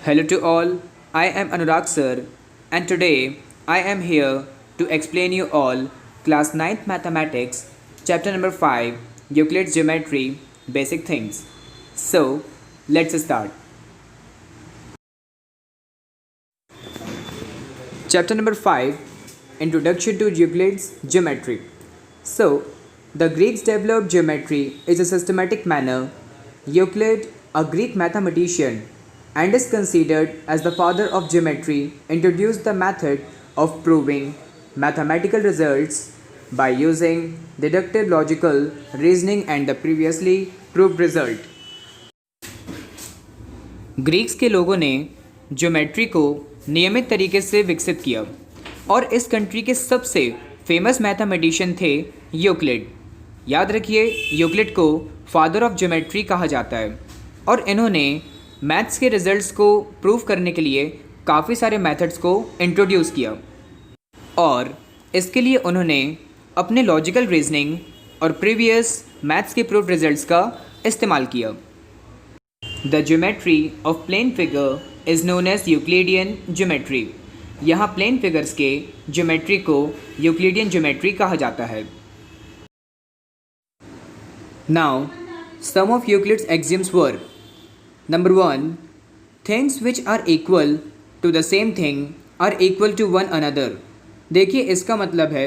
Hello to all, I am Anurag sir and today I am here to explain you all class 9th mathematics chapter number 5 Euclid's geometry basic things. So let's start. Chapter number 5 Introduction to Euclid's geometry. So the Greeks developed geometry in a systematic manner. Euclid, a Greek mathematician and is considered as the father of geometry, introduced the method of proving mathematical results by using deductive logical reasoning and the previously proved result. Greeks के लोगों ने geometry को नियमित तरीके से विकसित किया और इस कंट्री के सबसे फेमस मैथमेटिशियन थे यूक्लिड। याद रखिए, यूक्लिड को फादर ऑफ ज्योमेट्री कहा जाता है और इन्होंने मैथ्स के रिजल्ट्स को प्रूव करने के लिए काफ़ी सारे मेथड्स को इंट्रोड्यूस किया और इसके लिए उन्होंने अपने लॉजिकल रीजनिंग और प्रीवियस मैथ्स के प्रूफ रिजल्ट्स का इस्तेमाल किया। The geometry of plane figure is known as Euclidean geometry. यहाँ प्लेन फिगर्स के ज्योमेट्री को यूक्लिडियन ज्योमेट्री कहा जाता है। Now some of Euclid's axioms were Number 1. Things which are equal to the same thing are equal to one another. देखिए, इसका मतलब है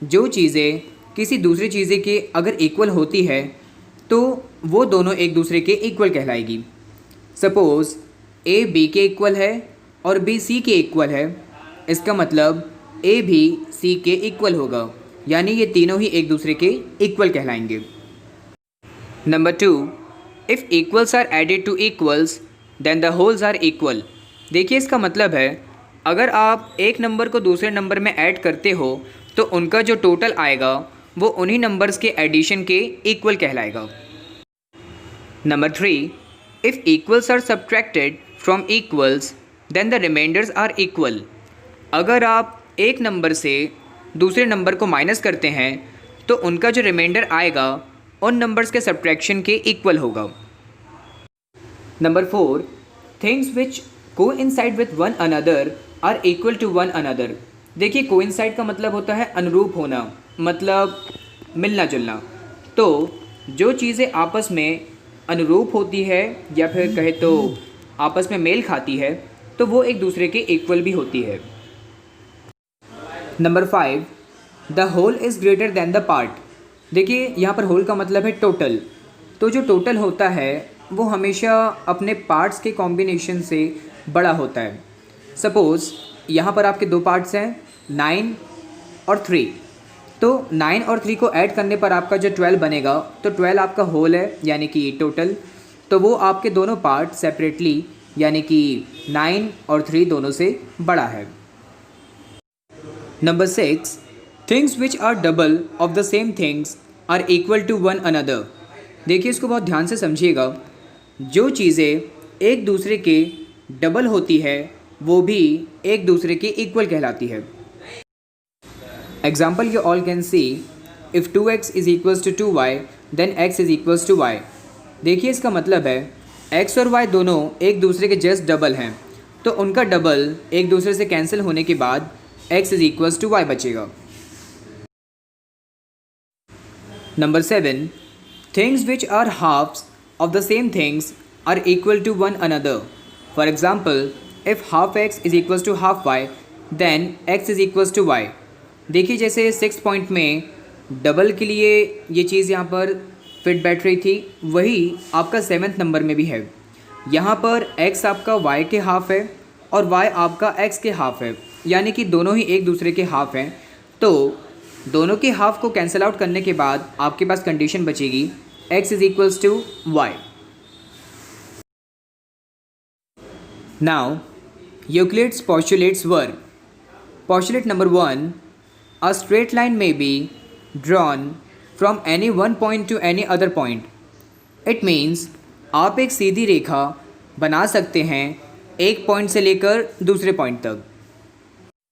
जो चीज़ें किसी दूसरी चीज़ें के अगर इक्वल होती है तो वो दोनों एक दूसरे के इक्वल कहलाएगी। सपोज़ ए बी के इक्वल है और बी सी के इक्वल है, इसका मतलब ए भी सी के इक्वल होगा, यानी ये तीनों ही एक दूसरे के इक्वल कहलाएंगे। Number 2. If equals are added to equals then the wholes are equal. देखिए, इसका मतलब है अगर आप एक नंबर को दूसरे नंबर में ऐड करते हो तो उनका जो टोटल आएगा वो उन्हीं नंबर्स के एडिशन के इक्वल कहलाएगा। Number 3. If equals are subtracted from equals then the remainders are equal. अगर आप एक नंबर से दूसरे नंबर को माइनस करते हैं तो उनका जो रिमाइंडर आएगा उन नंबर्स के सब्ट्रैक्शन के इक्वल होगा। Number 4. Things which coincide with one another are equal to one another. देखिए, कोइंसाइड का मतलब होता है अनुरूप होना, मतलब मिलना जुलना। तो जो चीज़ें आपस में अनुरूप होती है या फिर कहे तो आपस में मेल खाती है तो वो एक दूसरे के इक्वल भी होती है। Number 5. The whole is greater than the part. देखिए, यहाँ पर होल का मतलब है टोटल। तो जो टोटल होता है वो हमेशा अपने पार्ट्स के कॉम्बिनेशन से बड़ा होता है। सपोज़ यहाँ पर आपके दो पार्ट्स हैं 9 और 3, तो 9 और 3 को ऐड करने पर आपका जो 12 बनेगा, तो 12 आपका होल है यानी कि टोटल। तो वो आपके दोनों पार्ट सेपरेटली यानी कि 9 और 3 दोनों से बड़ा है। Number 6. Things which are double of the same things are equal to one another. देखिए, इसको बहुत ध्यान से समझिएगा। जो चीज़ें एक दूसरे के डबल होती है वो भी एक दूसरे के इक्वल कहलाती है। Example you all can see, if 2x is equals to 2y then x is equals to y। देखिए, इसका मतलब है x और y दोनों एक दूसरे के जस्ट डबल हैं, तो उनका डबल एक दूसरे से कैंसिल होने के बाद x is equals to y बचेगा। Number 7. Things which are halves of the same things are equal to one another. For example, if half x is equals to half y, then x is equals to y. देखिए, जैसे 6 point में double के लिए ये चीज़ यहाँ पर fit बैठ रही थी, वही आपका 7th नंबर में भी है। यहाँ पर x आपका y के हाफ है और y आपका x के हाफ है, यानी कि दोनों ही एक दूसरे के हाफ हैं। तो दोनों के हाफ को कैंसिल आउट करने के बाद आपके पास कंडीशन बचेगी x is equals to y। Now Euclid's postulates were. Postulate number 1. A straight line may be drawn from any one point to any other point. It means आप एक सीधी रेखा बना सकते हैं एक पॉइंट से लेकर दूसरे पॉइंट तक।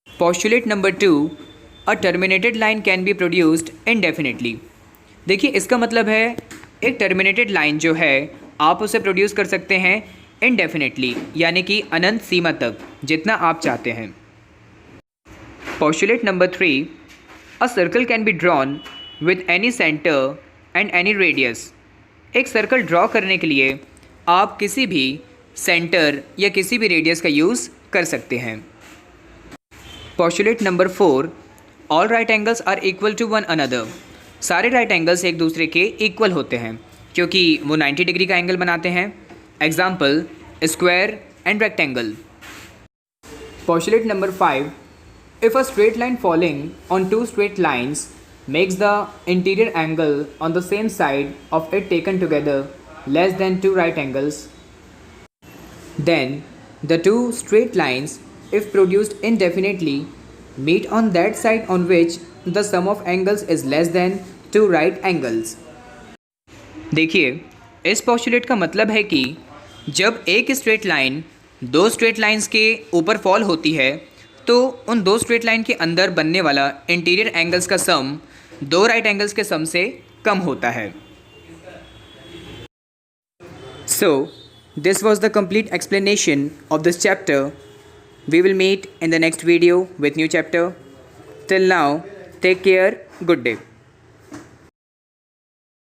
Postulate number 2. A terminated line can be produced indefinitely. देखिए, इसका मतलब है एक टर्मिनेटेड लाइन जो है आप उसे प्रोड्यूस कर सकते हैं indefinitely यानी कि अनंत सीमा तक, जितना आप चाहते हैं। Postulate number 3, a circle can be drawn with any center and any radius। एक सर्कल ड्रॉ करने के लिए आप किसी भी सेंटर या किसी भी रेडियस का यूज़ कर सकते हैं। Postulate number 4, all right angles are equal to one another। सारे राइट एंगल्स एक दूसरे के इक्वल होते हैं क्योंकि वो 90 डिग्री का एंगल बनाते हैं। Example square and rectangle. Postulate number 5, if a straight line falling on two straight lines makes the interior angle on the same side of it taken together less than two right angles, then the two straight lines, if produced indefinitely, meet on that side on which the sum of angles is less than two right angles। देखिए, इस postulate का मतलब है कि जब एक straight line दो straight lines के ऊपर फॉल होती है तो उन दो स्ट्रेट लाइन के अंदर बनने वाला इंटीरियर एंगल्स का सम दो राइट एंगल्स के सम से कम होता है। So this was the complete explanation of this chapter. We will meet in the next video with new chapter. Till now, take care, good day.